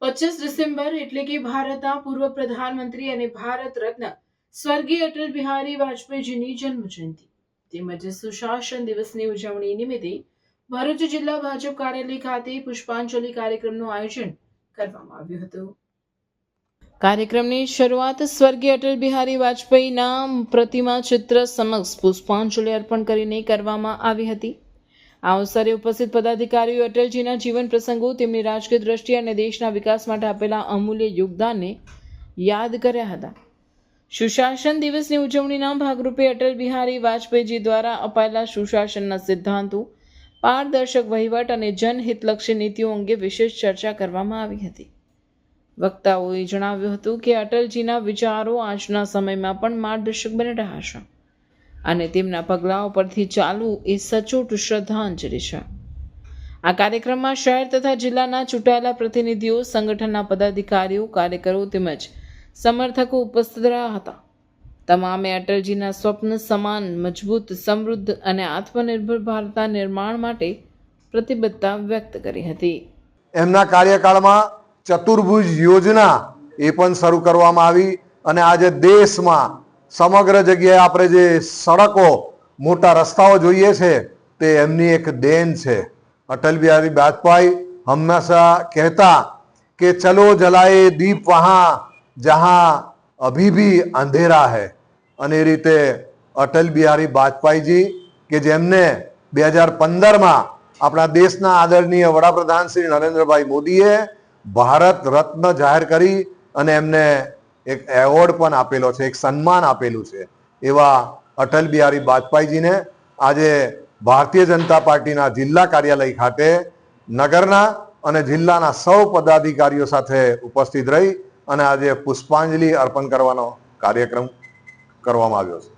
25 December એટલે કે ભારતના પૂર્વ પ્રધાનમંત્રી અને ભારત રત્ન સ્વર્ગીય અટલ બિહારી વાજપેયીજીની જન્મજયંતિ તેમજ સુશાસન દિવસની ઉજવણી નિમિત્તે ભરૂચ જિલ્લા ભાજપ કાર્યાલય ખાતે પુષ્પાંજલિ કાર્યક્રમનું આયોજન કરવામાં આવ્યું હતું। કાર્યક્રમની શરૂઆત સ્વર્ગીય અટલ બિહારી વાજપેયીના પ્રતિમા ચિત્ર સમક્ષ પુષ્પાંજલિ અર્પણ કરીને કરવામાં આવી હતી। આ અવસરે ઉપસ્થિત પદાધિકારીઓ અટલજીના જીવન પ્રસંગો, તેમની રાજકીય દ્રષ્ટિ અને દેશના વિકાસ માટે આપેલા અમૂલ્ય યોગદાનને યાદ કર્યા હતા। સુશાસન દિવસની ઉજવણીના ભાગરૂપે અટલ બિહારી વાજપેયીજી દ્વારા અપાયેલા સુશાસનના સિદ્ધાંતો, પારદર્શક વહીવટ અને જનહિતલક્ષી નીતિઓ અંગે વિશેષ ચર્ચા કરવામાં આવી હતી। વક્તાઓએ જણાવ્યું હતું કે અટલજીના વિચારો આજના સમયમાં પણ માર્ગદર્શક બની રહ્યા છે અને તેમના પગલાઓ પરથી ચાલવું એ સચોટ શ્રદ્ધાંજલિ છે। આ કાર્યક્રમમાં શહેર તથા જિલ્લાના ચૂંટાયેલા પ્રતિનિધિઓ, સંગઠનના પદાધિકારીઓ, કાર્યકરો તેમજ સમર્થકો ઉપસ્થિત રહ્યા હતા। તમામે અટલજીના સ્વપ્ન સમાન મજબૂત, સમૃદ્ધ અને આત્મનિર્ભર ભારતના નિર્માણ માટે પ્રતિબદ્ધતા વ્યક્ત કરી હતી। એમના કાર્યકાળમાં ચતુર્ભુજ યોજના એ પણ શરૂ કરવામાં આવી અને આજે દેશમાં સમગ્ર જગ્યાએ આપણે જે સડકો, મોટા રસ્તાઓ જોઈએ છે તે એમની એક દેન છે। અટલ બિહારી વાજપેયી હંમેશા કહેતા કે ચલો જલાએ દીપ વહાં જહાં અભી ભી અંધેરા હૈ, અને એ રીતે અટલ બિહારી વાજપેયીજી કે જેમને 2015માં આપણા દેશના આદરણીય વડાપ્રધાન શ્રી નરેન્દ્રભાઈ મોદીએ ભારત રત્ન જાહેર કરી અને એમને એક એવોર્ડ પણ આપેલો છે, એક સન્માન આપેલું છે। એવા અટલ બિહારી વાજપેયીજીને આજે ભારતીય જનતા પાર્ટીના જિલ્લા કાર્યાલય ખાતે નગરના અને જિલ્લાના સૌ પદાધિકારીઓ સાથે ઉપસ્થિત રહી અને આજે પુષ્પાંજલિ અર્પણ કરવાનો કાર્યક્રમ કરવામાં આવ્યો છે।